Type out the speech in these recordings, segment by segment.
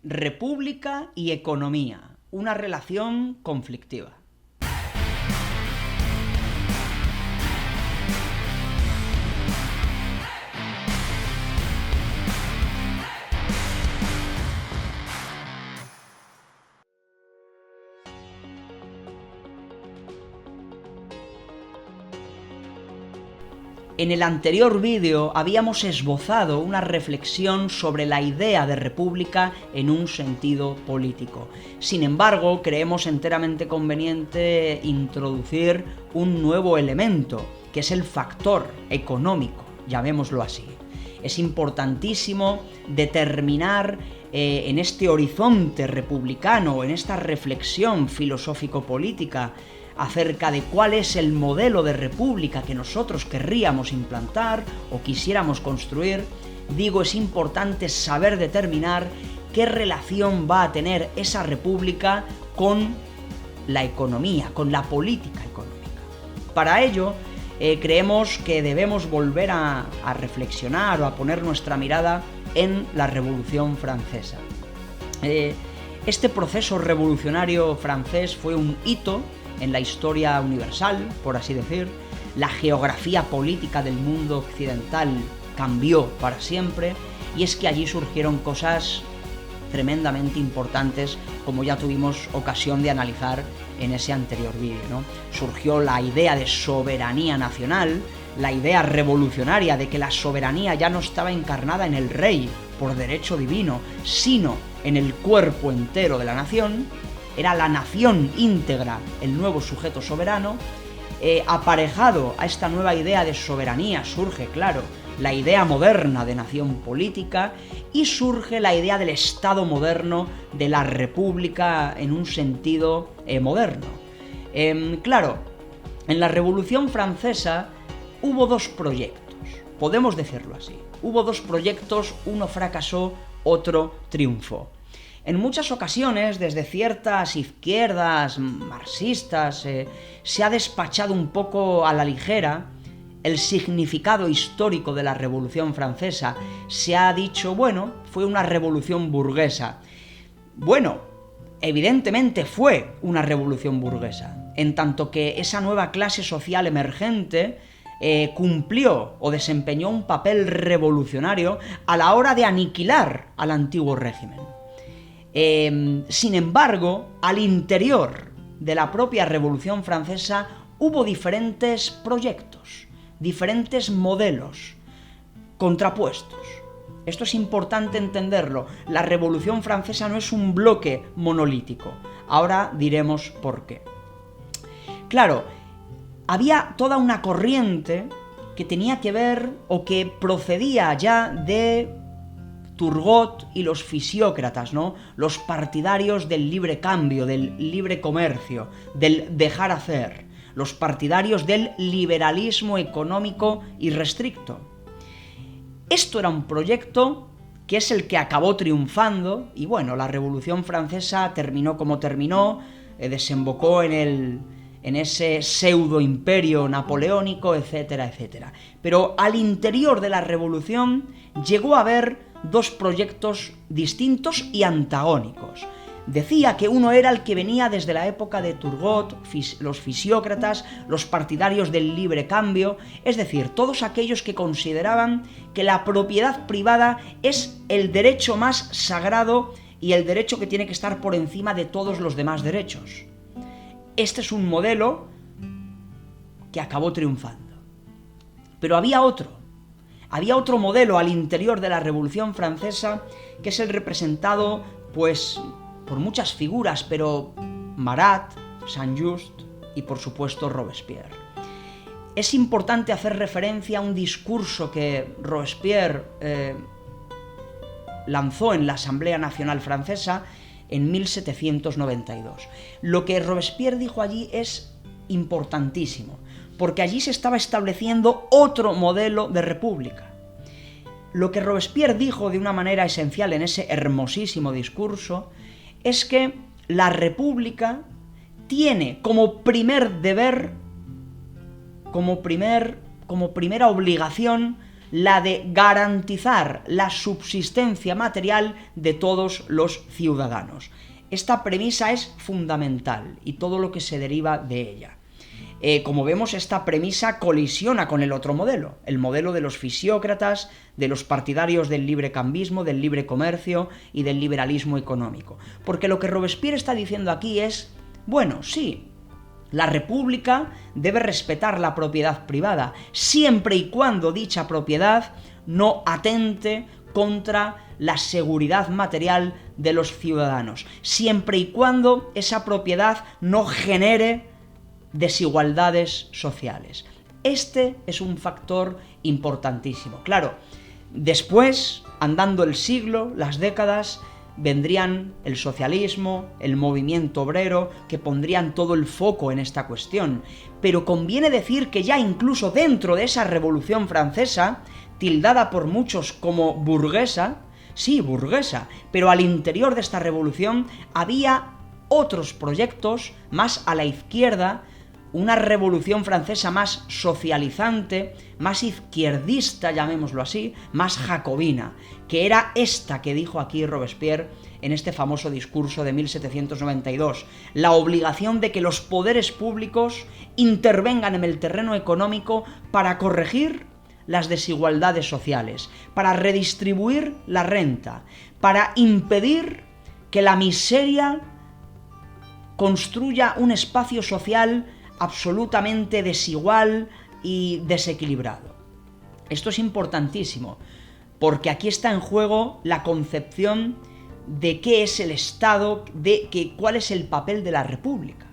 República y economía, una relación conflictiva. En el anterior vídeo habíamos esbozado una reflexión sobre la idea de república en un sentido político. Sin embargo, creemos enteramente conveniente introducir un nuevo elemento, que es el factor económico, llamémoslo así. Es importantísimo determinar en este horizonte republicano, en esta reflexión filosófico-política, acerca de cuál es el modelo de república que nosotros querríamos implantar o quisiéramos construir, es importante saber determinar qué relación va a tener esa república con la economía, con la política económica. Para ello, creemos que debemos volver a reflexionar o a poner nuestra mirada en la Revolución Francesa. Este proceso revolucionario francés fue un hito en la historia universal, por así decir. La geografía política del mundo occidental cambió para siempre, y es que allí surgieron cosas tremendamente importantes, como ya tuvimos ocasión de analizar en ese anterior vídeo, ¿no? Surgió la idea de soberanía nacional, la idea revolucionaria de que la soberanía ya no estaba encarnada en el rey por derecho divino, sino en el cuerpo entero de la nación. Era la nación íntegra el nuevo sujeto soberano. Aparejado a esta nueva idea de soberanía surge, claro, la idea moderna de nación política, y surge la idea del Estado moderno, de la república en un sentido moderno. Claro, en la Revolución Francesa hubo dos proyectos, podemos decirlo así. Hubo dos proyectos, uno fracasó, otro triunfó. En muchas ocasiones, desde ciertas izquierdas marxistas, se ha despachado un poco a la ligera el significado histórico de la Revolución Francesa. Se ha dicho, bueno, fue una revolución burguesa. Bueno, evidentemente fue una revolución burguesa, en tanto que esa nueva clase social emergente cumplió o desempeñó un papel revolucionario a la hora de aniquilar al antiguo régimen. Sin embargo, al interior de la propia Revolución Francesa hubo diferentes proyectos, diferentes modelos contrapuestos. Esto es importante entenderlo. La Revolución Francesa no es un bloque monolítico. Ahora diremos por qué. Claro, había toda una corriente que tenía que ver o que procedía ya de Turgot y los fisiócratas, ¿no? Los partidarios del libre cambio, del libre comercio, del dejar hacer, los partidarios del liberalismo económico irrestricto. Esto era un proyecto que es el que acabó triunfando, y bueno, la Revolución Francesa terminó como terminó, desembocó en ese pseudo imperio napoleónico, etcétera, etcétera. Pero al interior de la revolución llegó a haber dos proyectos distintos y antagónicos. Decía que uno era el que venía desde la época de Turgot, los fisiócratas, los partidarios del libre cambio, es decir, todos aquellos que consideraban que la propiedad privada es el derecho más sagrado y el derecho que tiene que estar por encima de todos los demás derechos. Este es un modelo que acabó triunfando. Pero había otro modelo al interior de la Revolución Francesa, que es el representado, pues, por muchas figuras, pero Marat, Saint-Just y, por supuesto, Robespierre. Es importante hacer referencia a un discurso que Robespierre lanzó en la Asamblea Nacional Francesa en 1792. Lo que Robespierre dijo allí es importantísimo, porque allí se estaba estableciendo otro modelo de república. Lo que Robespierre dijo de una manera esencial en ese hermosísimo discurso es que la república tiene como primer deber, como primera obligación, la de garantizar la subsistencia material de todos los ciudadanos. Esta premisa es fundamental y todo lo que se deriva de ella. Como vemos, esta premisa colisiona con el otro modelo, el modelo de los fisiócratas, de los partidarios del librecambismo, del libre comercio y del liberalismo económico. Porque lo que Robespierre está diciendo aquí es, bueno, sí, la República debe respetar la propiedad privada, siempre y cuando dicha propiedad no atente contra la seguridad material de los ciudadanos, siempre y cuando esa propiedad no genere desigualdades sociales. Este es un factor importantísimo. Claro, después, andando el siglo, las décadas, vendrían el socialismo, el movimiento obrero, que pondrían todo el foco en esta cuestión. Pero conviene decir que ya incluso dentro de esa Revolución Francesa, tildada por muchos como burguesa, sí, burguesa, pero al interior de esta revolución había otros proyectos más a la izquierda, una revolución francesa más socializante, más izquierdista, llamémoslo así, más jacobina, que era esta que dijo aquí Robespierre en este famoso discurso de 1792, la obligación de que los poderes públicos intervengan en el terreno económico para corregir las desigualdades sociales, para redistribuir la renta, para impedir que la miseria construya un espacio social absolutamente desigual y desequilibrado. Esto es importantísimo, porque aquí está en juego la concepción de qué es el Estado, cuál es el papel de la República.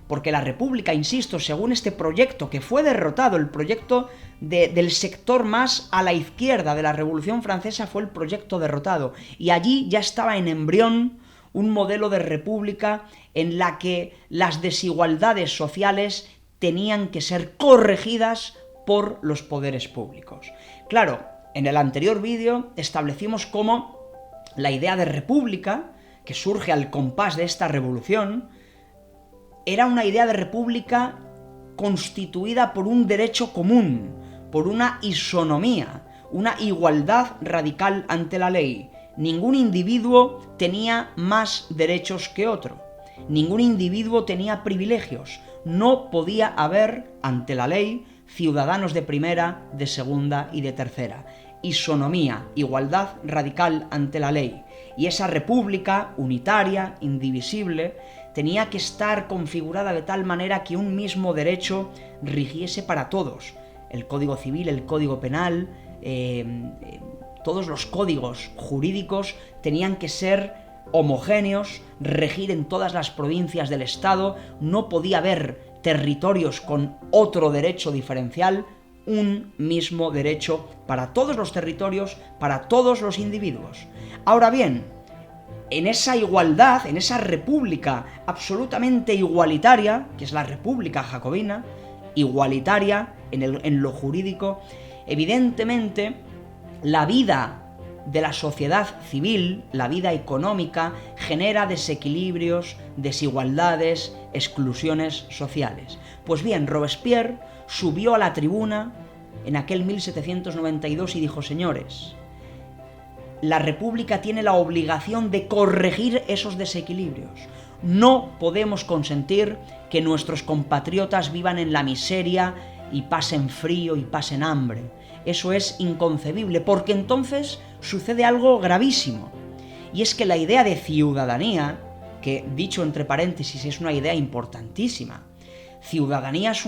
Porque la República, insisto, según este proyecto que fue derrotado, el proyecto del sector más a la izquierda de la Revolución Francesa fue el proyecto derrotado, y allí ya estaba en embrión un modelo de república en la que las desigualdades sociales tenían que ser corregidas por los poderes públicos. Claro, en el anterior vídeo establecimos cómo la idea de república, que surge al compás de esta revolución, era una idea de república constituida por un derecho común, por una isonomía, una igualdad radical ante la ley. Ningún individuo tenía más derechos que otro. Ningún individuo tenía privilegios. No podía haber, ante la ley, ciudadanos de primera, de segunda y de tercera. Isonomía, igualdad radical ante la ley. Y esa república unitaria, indivisible, tenía que estar configurada de tal manera que un mismo derecho rigiese para todos. El Código Civil, el Código Penal, todos los códigos jurídicos tenían que ser homogéneos, regir en todas las provincias del Estado, no podía haber territorios con otro derecho diferencial, un mismo derecho para todos los territorios, para todos los individuos. Ahora bien, en esa igualdad, en esa república absolutamente igualitaria, que es la república jacobina, igualitaria en lo jurídico, evidentemente la vida de la sociedad civil, la vida económica, genera desequilibrios, desigualdades, exclusiones sociales. Pues bien, Robespierre subió a la tribuna en aquel 1792 y dijo: señores, la República tiene la obligación de corregir esos desequilibrios. No podemos consentir que nuestros compatriotas vivan en la miseria y pasen frío y pasen hambre. Eso es inconcebible, porque entonces sucede algo gravísimo. Y es que la idea de ciudadanía, que dicho entre paréntesis es una idea importantísima, ciudadanía es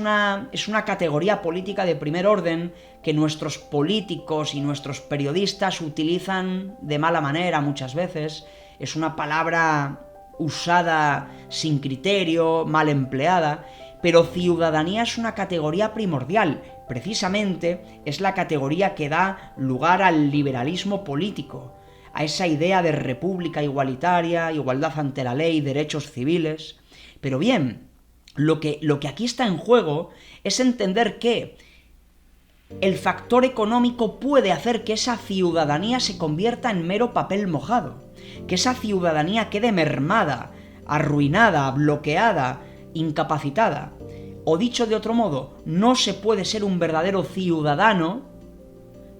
una categoría política de primer orden que nuestros políticos y nuestros periodistas utilizan de mala manera muchas veces. Es una palabra usada sin criterio, mal empleada, pero ciudadanía es una categoría primordial. Precisamente es la categoría que da lugar al liberalismo político, a esa idea de república igualitaria, igualdad ante la ley, derechos civiles. Pero bien, lo que aquí está en juego es entender que el factor económico puede hacer que esa ciudadanía se convierta en mero papel mojado, que esa ciudadanía quede mermada, arruinada, bloqueada, incapacitada. O dicho de otro modo, no se puede ser un verdadero ciudadano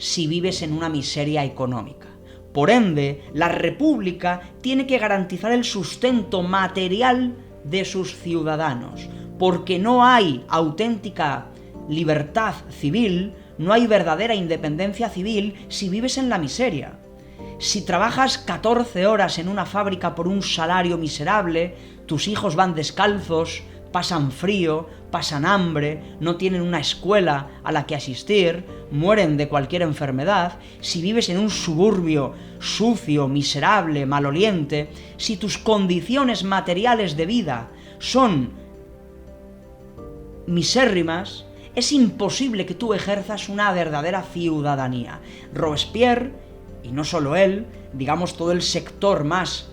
si vives en una miseria económica. Por ende, la República tiene que garantizar el sustento material de sus ciudadanos, porque no hay auténtica libertad civil, no hay verdadera independencia civil si vives en la miseria. Si trabajas 14 horas en una fábrica por un salario miserable, tus hijos van descalzos, pasan frío, pasan hambre, no tienen una escuela a la que asistir, mueren de cualquier enfermedad, si vives en un suburbio sucio, miserable, maloliente, si tus condiciones materiales de vida son misérrimas, es imposible que tú ejerzas una verdadera ciudadanía. Robespierre, y no solo él, digamos todo el sector más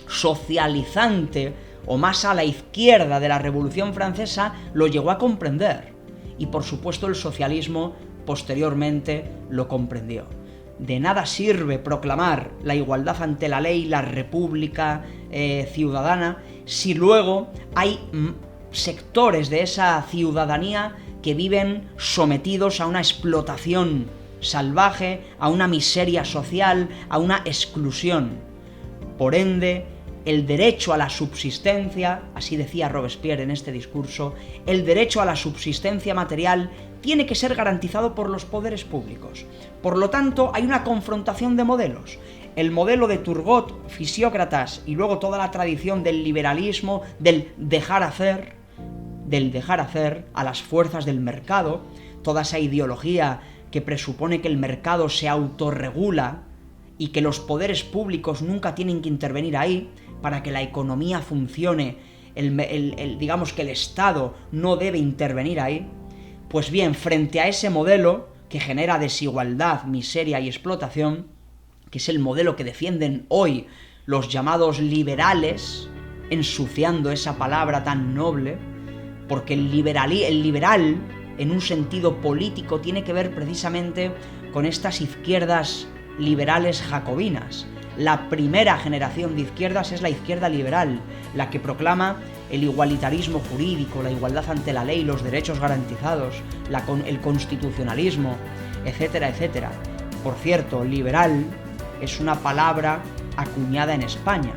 socializante o más a la izquierda de la Revolución Francesa, lo llegó a comprender. Y por supuesto el socialismo posteriormente lo comprendió. De nada sirve proclamar la igualdad ante la ley, la república ciudadana, si luego hay sectores de esa ciudadanía que viven sometidos a una explotación salvaje, a una miseria social, a una exclusión. Por ende, el derecho a la subsistencia, así decía Robespierre en este discurso, el derecho a la subsistencia material tiene que ser garantizado por los poderes públicos. Por lo tanto, hay una confrontación de modelos. El modelo de Turgot, Fisiócratas y luego toda la tradición del liberalismo, del dejar hacer a las fuerzas del mercado, toda esa ideología que presupone que el mercado se autorregula y que los poderes públicos nunca tienen que intervenir ahí para que la economía funcione, digamos que el Estado no debe intervenir ahí. Pues bien, frente a ese modelo que genera desigualdad, miseria y explotación, que es el modelo que defienden hoy los llamados liberales, ensuciando esa palabra tan noble, porque el liberal, en un sentido político, tiene que ver precisamente con estas izquierdas liberales jacobinas. La primera generación de izquierdas es la izquierda liberal, la que proclama el igualitarismo jurídico, la igualdad ante la ley, los derechos garantizados, el constitucionalismo, etcétera, etcétera. Por cierto, liberal es una palabra acuñada en España.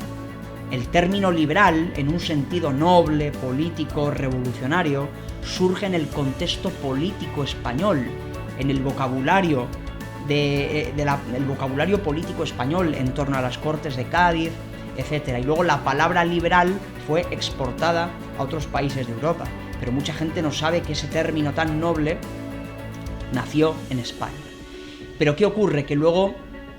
El término liberal, en un sentido noble, político, revolucionario, surge en el contexto político español, en el vocabulario el vocabulario político español en torno a las Cortes de Cádiz, etc. Y luego la palabra liberal fue exportada a otros países de Europa, pero mucha gente no sabe que ese término tan noble nació en España. Pero ¿qué ocurre? Que luego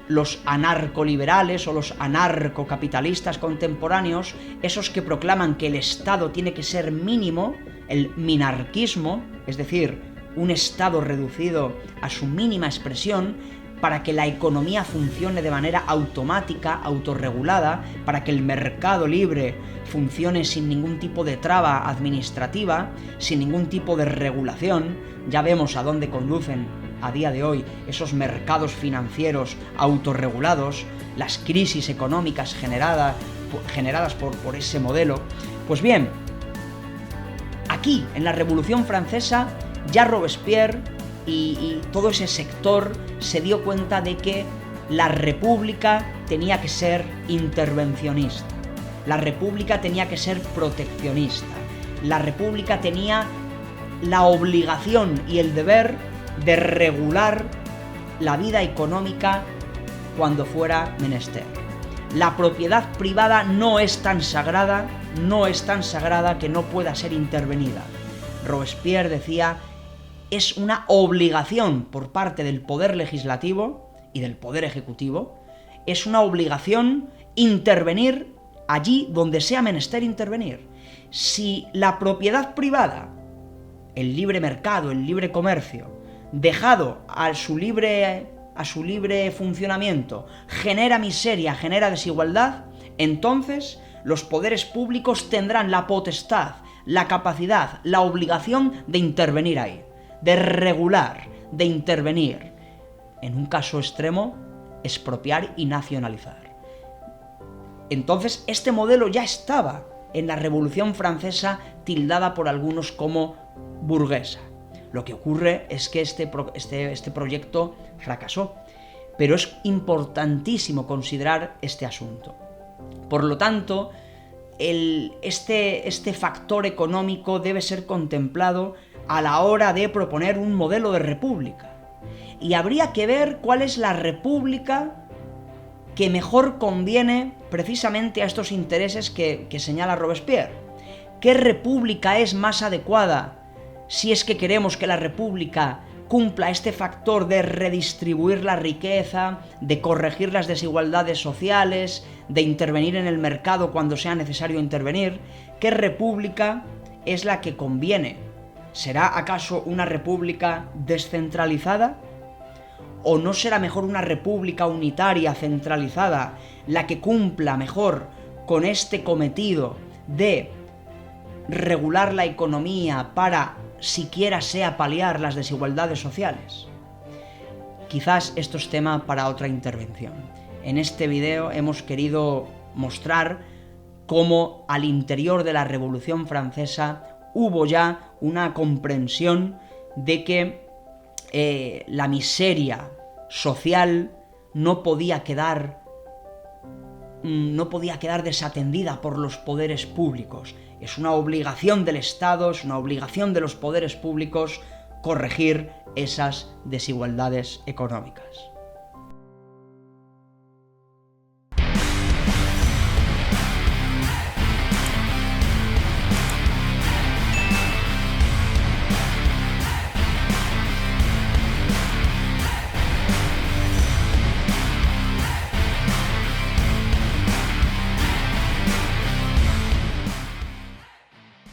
los anarcoliberales o los anarcocapitalistas contemporáneos, esos que proclaman que el Estado tiene que ser mínimo, el minarquismo, es decir, un Estado reducido a su mínima expresión para que la economía funcione de manera automática, autorregulada, para que el mercado libre funcione sin ningún tipo de traba administrativa, sin ningún tipo de regulación. Ya vemos a dónde conducen a día de hoy esos mercados financieros autorregulados, las crisis económicas generadas por ese modelo. Pues bien, aquí, en la Revolución Francesa, ya Robespierre y todo ese sector se dio cuenta de que la república tenía que ser intervencionista, la república tenía que ser proteccionista, la república tenía la obligación y el deber de regular la vida económica cuando fuera menester. La propiedad privada no es tan sagrada que no pueda ser intervenida. Robespierre decía: es una obligación por parte del poder legislativo y del poder ejecutivo, es una obligación intervenir allí donde sea menester intervenir. Si la propiedad privada, el libre mercado, el libre comercio, dejado a su libre funcionamiento, genera miseria, genera desigualdad, entonces los poderes públicos tendrán la potestad, la capacidad, la obligación de intervenir ahí, de regular, de intervenir. En un caso extremo, expropiar y nacionalizar. Entonces, este modelo ya estaba en la Revolución Francesa, tildada por algunos como burguesa. Lo que ocurre es que este proyecto fracasó. Pero es importantísimo considerar este asunto. Por lo tanto, este factor económico debe ser contemplado a la hora de proponer un modelo de república. Y habría que ver cuál es la república que mejor conviene precisamente a estos intereses que señala Robespierre. ¿Qué república es más adecuada si es que queremos que la república cumpla este factor de redistribuir la riqueza, de corregir las desigualdades sociales, de intervenir en el mercado cuando sea necesario intervenir? ¿Qué república es la que conviene? ¿Será acaso una república descentralizada? ¿O no será mejor una república unitaria, centralizada, la que cumpla mejor con este cometido de regular la economía para siquiera sea paliar las desigualdades sociales? Quizás esto es tema para otra intervención. En este video hemos querido mostrar cómo al interior de la Revolución Francesa hubo ya una comprensión de que la miseria social no podía quedar desatendida por los poderes públicos. Es una obligación del Estado, es una obligación de los poderes públicos corregir esas desigualdades económicas.